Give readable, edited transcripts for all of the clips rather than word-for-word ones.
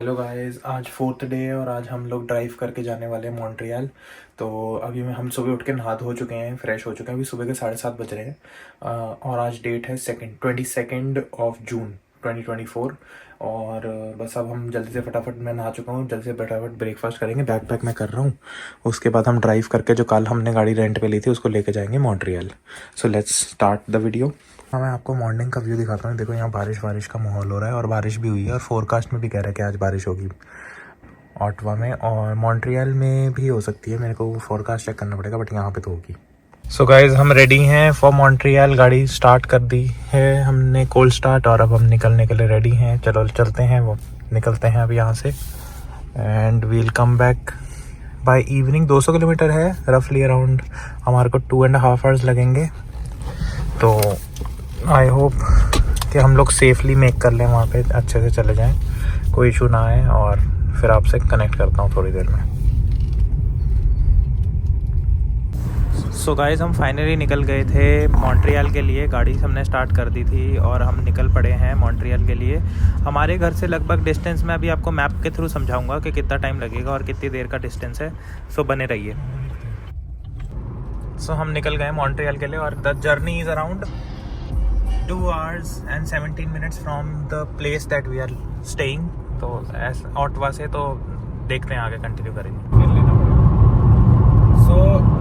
Hello guys, आज fourth day है और आज हम लोग ड्राइव करके जाने वाले हैं मॉन्ट्रियल। तो अभी हम सुबह उठ के नहा धो चुके हैं, फ्रेश हो चुके हैं। अभी सुबह के 7:30 बज रहे हैं और आज डेट है 22 जून 2024। और बस अब हम जल्दी से फटाफट, मैं नहा चुका हूँ, जल्दी से फटाफट ब्रेकफास्ट करेंगे। बैग पैक मैं कर रहा हूँ। उसके बाद हम ड्राइव करके जो कल हमने गाड़ी रेंट पे ली थी उसको लेके जाएंगे Montreal. So let's start the video. हाँ, मैं आपको मॉर्निंग का व्यू दिखाता हूँ। देखो, यहाँ बारिश का माहौल हो रहा है और बारिश भी हुई है और फोरकास्ट में भी कह रहा है कि आज बारिश होगी ऑटवा में, और मॉन्ट्रियल में भी हो सकती है। मेरे को फोरकास्ट चेक करना पड़ेगा, बट यहाँ पे तो होगी। सो गाइज, हम रेडी हैं फॉर मॉन्ट्रियल। गाड़ी स्टार्ट कर दी है हमने, कोल्ड स्टार्ट, और अब हम निकलने के लिए रेडी हैं। चलो चलते हैं, वो निकलते हैं अब यहाँ से and we'll come back by evening. 200 kilometre है रफली अराउंड, हमारे को 2.5 आवर्स लगेंगे। तो आई होप कि हम लोग सेफली मेक कर लें, वहाँ पे अच्छे से चले जाएं, कोई इशू ना आए। और फिर आपसे कनेक्ट करता हूँ थोड़ी देर में। सो गाइस, हम फाइनली निकल गए थे मॉन्ट्रियल के लिए। गाड़ी हमने स्टार्ट कर दी थी और हम निकल पड़े हैं मॉन्ट्रियल के लिए। हमारे घर से लगभग डिस्टेंस में अभी आपको मैप के थ्रू समझाऊंगा कि कितना टाइम लगेगा और कितनी देर का डिस्टेंस है। सो बने रहिए। सो हम निकल गए मॉन्ट्रियल के लिए और the journey is around 2 hours and 17 minutes from the place that we are staying। तो ऑटवा से, तो देखते हैं आगे कंटिन्यू करेंगे। सो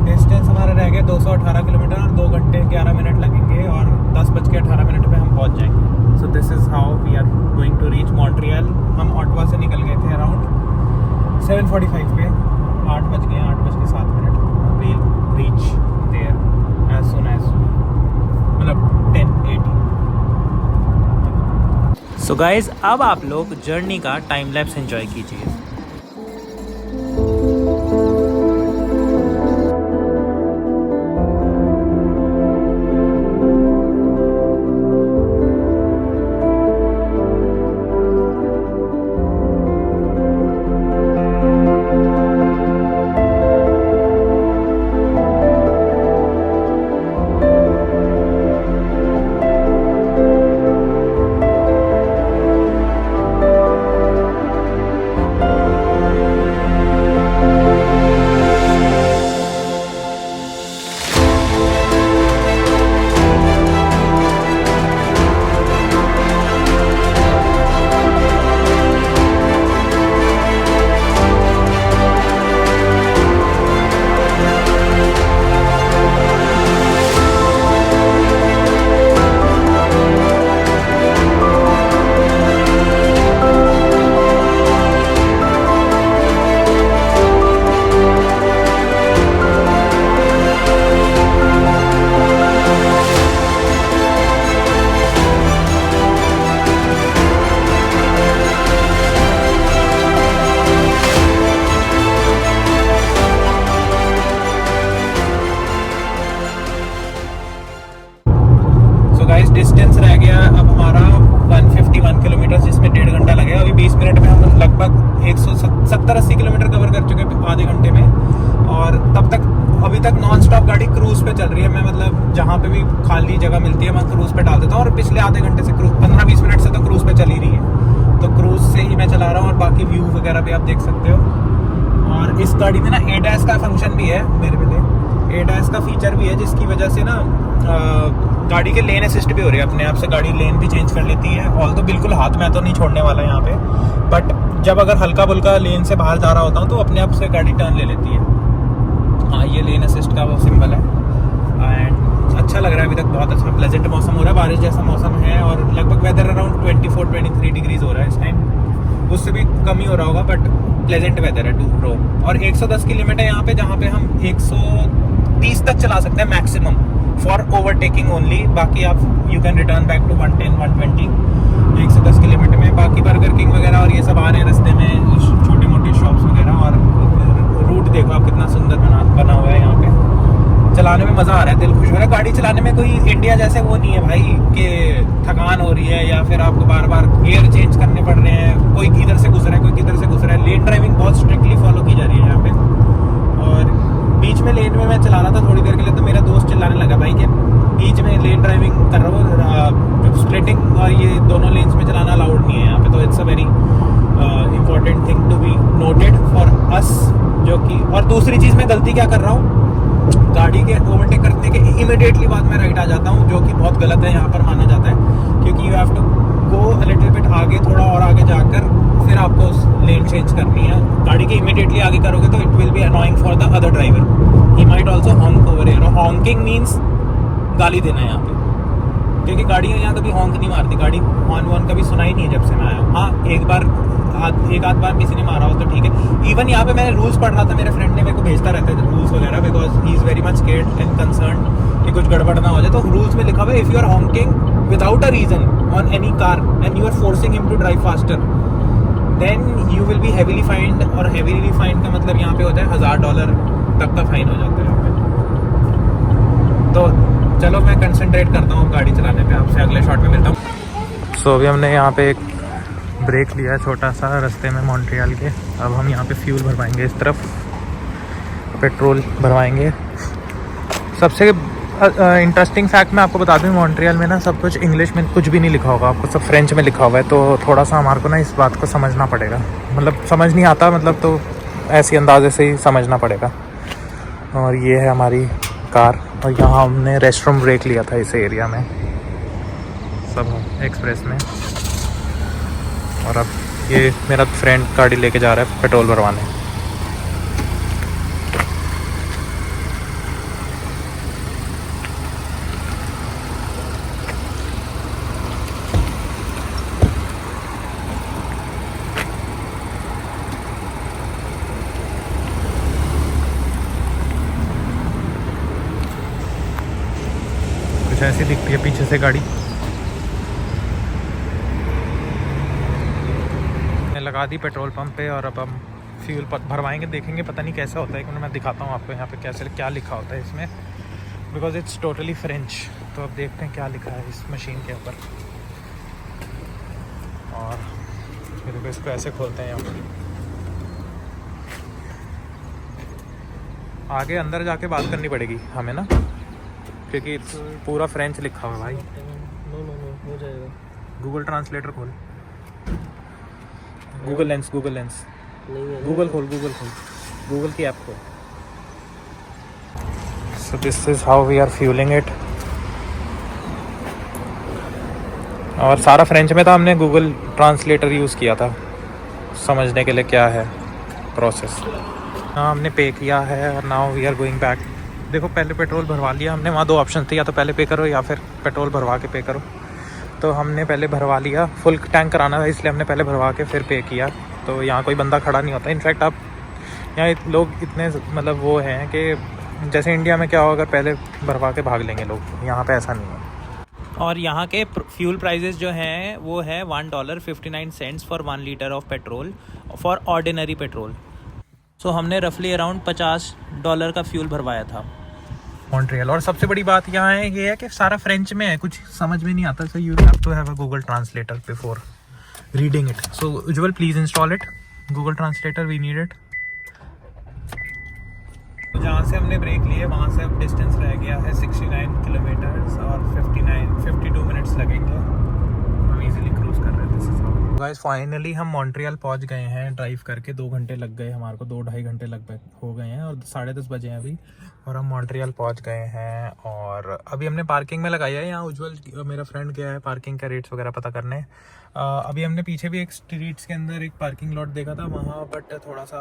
डिस्टेंस हमारा रह गया 218 किलोमीटर और 2 घंटे 11 मिनट लगेंगे और 10:18 पे हम पहुंच जाएंगे। So this is how we are going to reach Montreal. हम ऑटवा से निकल गए थे अराउंड 7:45 पे। 8 बज गए, 8:07। We'll reach there as soon as, मतलब 10:80। सो गाइज, अब आप लोग जर्नी का टाइम लैप्स एंजॉय कीजिए। डिस्टेंस रह गया अब हमारा 151 किलोमीटर, जिसमें 1.5 घंटा लगेगा। अभी 20 मिनट में हम लगभग 170-80 किलोमीटर कवर कर चुके हैं आधे घंटे में। और तब तक अभी तक नॉन स्टॉप गाड़ी क्रूज पे चल रही है। मैं मतलब जहाँ पे भी खाली जगह मिलती है मैं क्रूज पे डाल देता हूँ, और पिछले आधे घंटे से क्रूज 15-20 मिनट से तो क्रूज पे चल ही रही है। तो क्रूज से ही मैं चला रहा हूँ और बाकी व्यू वगैरह भी आप देख सकते हो। और इस गाड़ी में ना ADAS का फंक्शन भी है, मेरे पे ADAS का फीचर भी है, जिसकी वजह से ना गाड़ी के लेन असिस्ट भी हो रही है। अपने आप से गाड़ी लेन भी चेंज कर लेती है। ऑल तो बिल्कुल हाथ में तो नहीं छोड़ने वाला यहाँ पे, बट जब अगर हल्का बुल्का लेन से बाहर जा रहा होता हूँ तो अपने आप से गाड़ी टर्न ले लेती है। हाँ, ये लेन असिस्ट का वो सिंबल है। एंड अच्छा लग रहा है अभी तक, बहुत अच्छा प्लेजेंट मौसम हो रहा है, बारिश जैसा मौसम है। और लगभग वेदर अराउंड 24-23 डिग्रीज हो रहा है इस टाइम, उससे भी कम ही हो रहा होगा, बट प्लेजेंट वेदर है टू रोम। और 110 की लिमिट है यहाँ पे, जहाँ पे हम 130 तक चला सकते हैं मैक्सिमम, फॉर ओवरटेकिंग ओनली। बाकी आप you can return back to 110-120 110 की लिमिट में। बाकी बर्गर किंग वगैरह और ये सब आ रहे हैं रास्ते में, छोटी मोटी शॉप्स वगैरह। और रूट देखो आप कितना सुंदर बना हुआ है यहाँ पे। चलाने में मज़ा आ रहा है, दिल खुश हो रहा है। गाड़ी चलाने में कोई इंडिया जैसे वो नहीं है भाई कि थकान हो रही है या फिर आपको बार बार गियर चेंज करने पड़ रहे हैं। कोई किधर से गुजरा है, कोई किधर से गुजरा है। लेन ड्राइविंग बहुत स्ट्रिक्टली फॉलो की जा रही है यहाँ पे। और बीच में लेन में मैं चला रहा था थोड़ी देर के लिए, तो मेरा दोस्त चिल्लाने लगा भाई कि बीच में लेन ड्राइविंग कर रहा हूँ, स्प्लिटिंग और ये दोनों लेन्स में चलाना अलाउड नहीं है यहाँ पे। तो it's a very important thing to be noted for us. जो कि और दूसरी चीज़ मैं गलती क्या कर रहा हूँ, गाड़ी के ओवरटेक करने के इमीडिएटली बाद में राइट आ जाता हूँ, जो कि बहुत गलत है यहाँ पर माना जाता है, क्योंकि you have to go a little bit आगे, थोड़ा और आगे जाकर फिर आपको लेन चेंज करनी है। गाड़ी के इमीडिएटली आगे करोगे तो it will be annoying for the other driver, he might also हॉन्क over here. Honking means गाली देना है यहाँ पे, क्योंकि गाड़ियाँ यहाँ कभी हॉन्क नहीं मारती, गाड़ी हॉर्न वॉर्न कभी सुना ही नहीं है जब से मैं आया हूँ। हाँ, एक आध बार किसी ने मारा हो तो ठीक है। इवन यहाँ पे मैंने रूल्स पढ़ रहा था, मेरे फ्रेंड ने मेरे को भेजता रहता है रूल्स वगैरह, because he is very much scared and concern कि कुछ गड़बड़ ना हो जाए। तो रूल्स में लिखा हुआ है, if you are honking without a reason on any car and you are forcing him to drive faster, then you will be heavily fined. और हेवीली फाइंड का मतलब यहाँ पे होता है $1000 तक का फाइन हो जाता है यहाँ पे। तो चलो मैं कंसंट्रेट करता हूँ गाड़ी चलाने पे, आपसे अगले शॉट में मिलता हूँ। सो अभी हमने यहाँ पे एक ब्रेक लिया है छोटा सा रास्ते में मॉन्ट्रियल के। अब हम यहाँ पे फ्यूल भरवाएंगे, इस तरफ पेट्रोल भरवाएंगे। सबसे इंटरेस्टिंग फैक्ट मैं आपको बता दूँ, मॉन्ट्रियल में ना सब कुछ इंग्लिश में कुछ भी नहीं लिखा होगा, आपको सब फ्रेंच में लिखा हुआ है। तो थोड़ा सा हमारे को ना इस बात को समझना पड़ेगा, मतलब समझ नहीं आता मतलब, तो ऐसी अंदाजे से ही समझना पड़ेगा। और ये है हमारी कार, और यहाँ हमने रेस्टरूम ब्रेक लिया था इस एरिया में सब एक्सप्रेस में। और अब ये मेरा फ्रेंड गाड़ी लेके जा रहा है पेट्रोल भरवाने। कुछ ऐसी दिखती है पीछे से गाड़ी। लगा दी पेट्रोल पंप पे, और अब हम फ्यूल भरवाएंगे, देखेंगे पता नहीं कैसा होता है, क्योंकि मैं दिखाता हूँ आपको यहाँ पे कैसे क्या लिखा होता है इसमें, बिकॉज इट्स टोटली फ्रेंच। तो अब देखते हैं क्या लिखा है इस मशीन के ऊपर। और फिर इसको ऐसे खोलते हैं यहाँ पर, आगे अंदर जाके बात करनी पड़ेगी हमें ना, क्योंकि पूरा फ्रेंच लिखा हुआ है भाई। हो जाएगा। गूगल ट्रांसलेटर खोल, गूगल लेंस नहीं है, गूगल खोल, गूगल की ऐप खोल। So this is how we are fuelling it. और सारा फ्रेंच में था, हमने गूगल ट्रांसलेटर यूज़ किया था समझने के लिए क्या है प्रोसेस। हाँ, हमने पे किया है और now we are going back. देखो पहले पेट्रोल भरवा लिया हमने, वहाँ 2 ऑप्शन थे, या तो पहले पे करो या फिर पेट्रोल भरवा के पे करो। तो हमने पहले भरवा लिया, फुल टैंक कराना था इसलिए हमने पहले भरवा के फिर पे किया। तो यहाँ कोई बंदा खड़ा नहीं होता। इनफैक्ट आप यहाँ लोग इतने मतलब वो हैं कि जैसे इंडिया में क्या होगा, पहले भरवा के भाग लेंगे लोग, यहाँ पे ऐसा नहीं है। और यहाँ के फ्यूल प्राइजेस जो हैं वो है $1.59 for 1 litre of petrol for ordinary petrol. So हमने रफली अराउंड $50 का फ्यूल भरवाया था मॉन्ट्रियल। और सबसे बड़ी बात यहाँ है ये है कि सारा फ्रेंच में है, कुछ समझ में नहीं आता। So you have to have a Google translator before reading it. So Ujjwal please install it, Google translator, we need it. तो जहाँ से हमने ब्रेक लिए वहाँ से अब डिस्टेंस रह गया है 69 किलोमीटर्स और 52 मिनट्स लगेंगे। हम इजीली क्रूज कर रहे थे। गाइस फाइनली हम मॉन्ट्रियल पहुँच गए हैं, ड्राइव करके 2 घंटे लग गए हमारे को, 2-2.5 घंटे लगभग हो गए हैं, और 10:30 बजे हैं अभी, और हम मॉन्ट्रियल पहुँच गए हैं। और अभी हमने पार्किंग में लगाया है। यहाँ उज्ज्वल मेरा फ्रेंड गया है पार्किंग का रेट्स वगैरह पता करने। अभी हमने पीछे भी एक स्ट्रीट्स के अंदर एक पार्किंग लॉट देखा था वहाँ, बट थोड़ा सा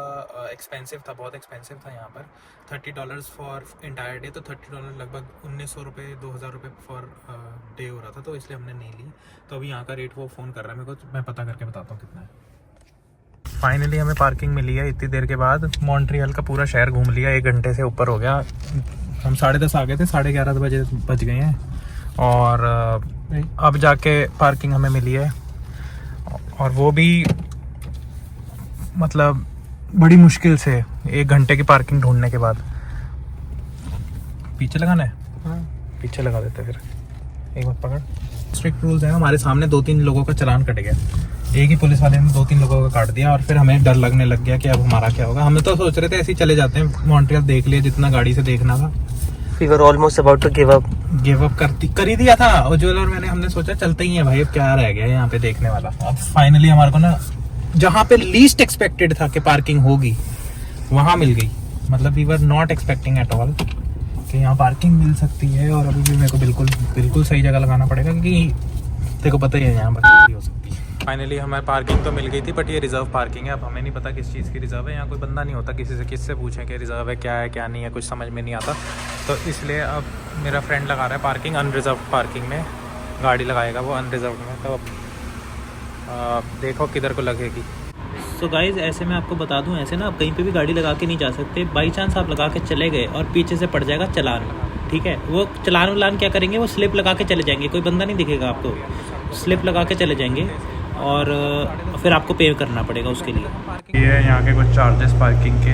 एक्सपेंसिव था, बहुत एक्सपेंसिव था। यहाँ पर $30 फॉर इंटायर डे, तो $30 लगभग 1900 रुपये 2000 रुपये फॉर डे हो रहा था, तो इसलिए हमने नहीं ली। तो अभी यहाँ का रेट वो फ़ोन कर रहा है मेरे को, मैं पता करके बताता हूँ कितना है। फाइनली हमें पार्किंग मिली है इतनी देर के बाद। मॉन्ट्रियल का पूरा शहर घूम लिया, 1 घंटे से ऊपर हो गया। हम 10:30 आ गए थे, 11:30 बजे बज गए हैं, और अब जाके पार्किंग हमें मिली है। और वो भी मतलब बड़ी मुश्किल से 1 घंटे की पार्किंग ढूंढने के बाद। पीछे लगाना है? हाँ, पीछे लगा देते फिर। एक बार पकड़। स्ट्रिक्ट रूल्स हैं हमारे सामने। 2-3 लोगों का चालान कट गया, एक ही पुलिस वाले ने 2-3 लोगों का काट दिया, और फिर हमें डर लगने लग गया कि अब हमारा क्या होगा। हम तो सोच रहे थे ऐसे ही चले जाते हैं, मॉन्ट्रियल देख लिया जितना गाड़ी से देखना था। We were almost about to give up. कर ही दिया था उज्ज्वल और मैंने, हमने सोचा चलते ही है भाई, अब क्या रह गया यहाँ पे देखने वाला। अब फाइनली हमारे को ना जहाँ पे लीस्ट एक्सपेक्टेड था कि पार्किंग होगी वहाँ मिल गई। मतलब we were not expecting at all कि यहाँ पार्किंग मिल सकती है। और अभी भी मेरे को बिल्कुल सही जगह लगाना पड़ेगा, क्योंकि तेरे को पता ही है यहाँ पर हो सकती है। फाइनली हमें पार्किंग तो मिल गई थी, बट ये रिजर्व पार्किंग है। अब हमें नहीं पता किस चीज़ की रिजर्व है। यहाँ कोई बंदा नहीं होता, किससे पूछें कि रिजर्व है क्या नहीं है, कुछ समझ में नहीं आता। तो इसलिए अब मेरा फ्रेंड लगा रहा है पार्किंग, अनरिजर्व पार्किंग में गाड़ी लगाएगा वो अनरिजर्व में। तो अब देखो किधर को लगेगी। सो गाइज ऐसे मैं आपको बता दूं, ऐसे ना आप कहीं पे भी गाड़ी लगा के नहीं जा सकते। बाई चांस आप लगा के चले गए और पीछे से पड़ जाएगा चालान, ठीक है। वो चालान क्या करेंगे, वो स्लिप लगा के चले जाएंगे, कोई बंदा नहीं दिखेगा आपको, स्लिप लगा के चले जाएंगे और फिर आपको पे करना पड़ेगा उसके लिए। ये यहाँ के कुछ चार्जेस पार्किंग के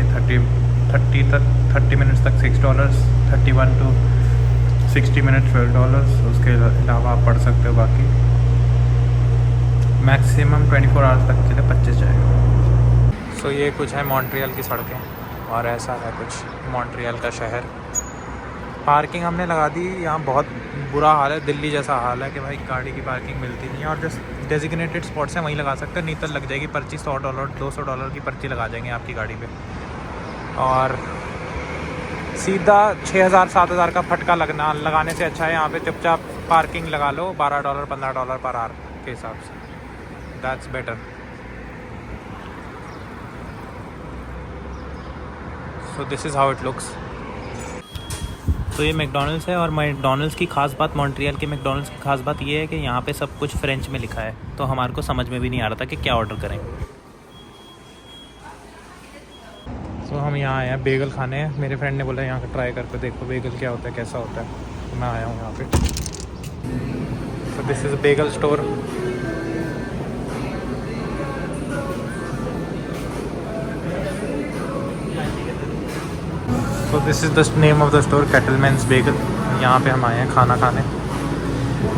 30 मिनट्स तक $6, 31 to 60 मिनट $12। उसके अलावा आप पढ़ सकते हो बाकी। मैक्सिमम 24 आवर्स तक के लिए 25 जाएगा। सो ये कुछ है मॉन्ट्रियल की सड़कें और ऐसा है कुछ मॉन्ट्रियल का शहर। पार्किंग हमने लगा दी, यहाँ बहुत बुरा हाल है, दिल्ली जैसा हाल है कि भाई गाड़ी की पार्किंग मिलती नहीं है। और जस्ट डेजिग्नेटेड स्पॉट्स हैं वहीं लगा सकते हैं, नहीं तो लग जाएगी पर्ची $100 $200 की पर्ची लगा जाएंगे आपकी गाड़ी पे। और सीधा 6000 7000 का फटका लगाने से अच्छा है यहाँ पे चुपचाप पार्किंग लगा लो $12 $15 पर आवर के हिसाब से। That's better. So this is how it looks. तो ये मैकडोनल्ड्स है। और मैकडोनल्ड्स की खास बात, मॉन्ट्रियल के मैकडोनल्ड्स की खास बात ये है कि यहाँ पे सब कुछ फ्रेंच में लिखा है, तो हमारे को समझ में भी नहीं आ रहा था कि क्या ऑर्डर करें। तो हम यहाँ आए हैं बेगल खाने। मेरे फ्रेंड ने बोला यहाँ का ट्राई करके देखो बेगल क्या होता है, कैसा होता है। तो मैं आया हूँ यहाँ पे। तो दिस इज़ बेगल स्टोर। तो this is the name of the store, Cattleman's bagel. यहाँ पे हम आए हैं खाना खाने,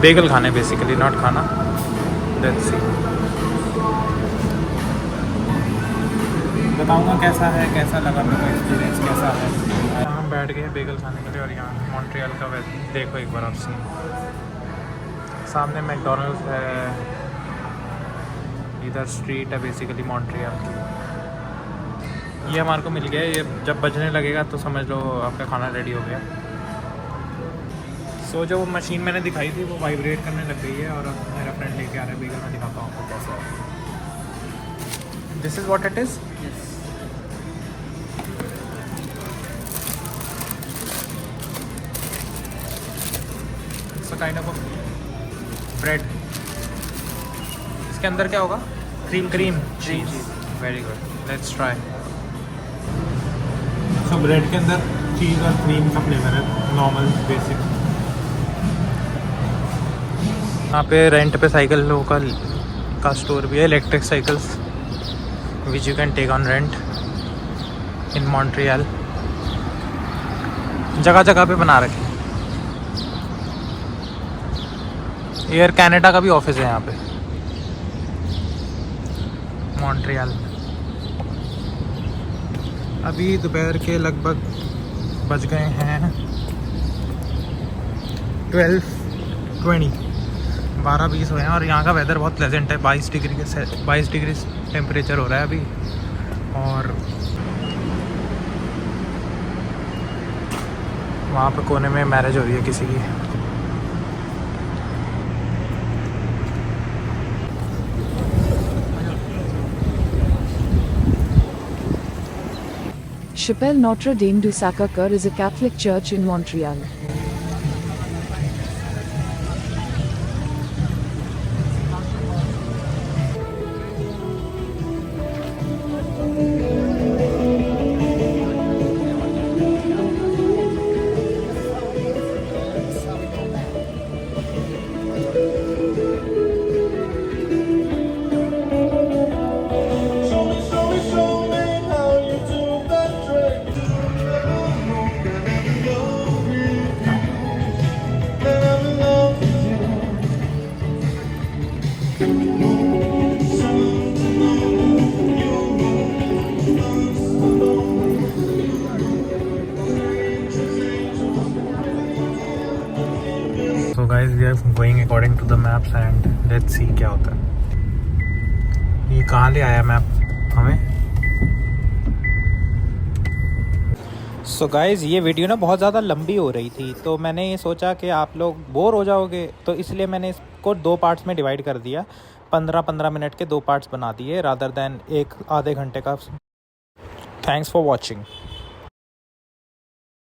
बेगल खाने बेसिकली, नॉट खाना। लेट्स सी, बताऊँगा कैसा है, कैसा लगा मेरा एक्सपीरियंस कैसा है। हम बैठ गए बेगल खाने के लिए और यहाँ मॉन्ट्रियल का वेदर देखो एक बार आप सीन। सामने मैकडोनल्ड्स है, इधर स्ट्रीट है बेसिकली मॉन्ट्रियल की। ये हमारे को मिल गया। ये जब बजने लगेगा तो समझ लो आपका खाना रेडी हो गया। सो जो मशीन मैंने दिखाई थी वो वाइब्रेट करने लग गई है। और मेरा फ्रेंड लेके आ रहा है बेगल, मैं दिखाता हूँ आपको कैसा है। This is what it is. Kind of bread. इसके अंदर क्या होगा? Cream cheese. Very good, let's try. So bread के अंदर चीज़ और क्रीम का फ्लेवर है, नॉर्मल बेसिक। यहाँ पे रेंट पे साइकिल लोकल का स्टोर भी है, electric cycles which you can take on rent in Montreal. जगह जगह पे बना रखे। एयर कनाडा का भी ऑफिस है यहाँ पे मॉन्ट्रियल। अभी दोपहर के लगभग बज गए हैं 12:20, 12:20 हुए हैं। और यहाँ का वेदर बहुत प्लेजेंट है। 22 डिग्री टेम्परेचर हो रहा है अभी। और वहाँ पे कोने में मैरिज हो रही है किसी की। Chapelle Notre Dame du Sacre-Cœur is a Catholic church in Montreal. So guys, we are going according to the maps and let's see क्या होता है। ये कहाँ ले आया मैप हमें। सो गाइज़ ये वीडियो ना बहुत ज़्यादा लंबी हो रही थी, तो मैंने ये सोचा कि आप लोग बोर हो जाओगे, तो इसलिए मैंने इसको 2 पार्ट्स में डिवाइड कर दिया। 15-15 मिनट के 2 पार्ट्स बना दिए रादर दैन एक आधे घंटे का। Thanks for watching.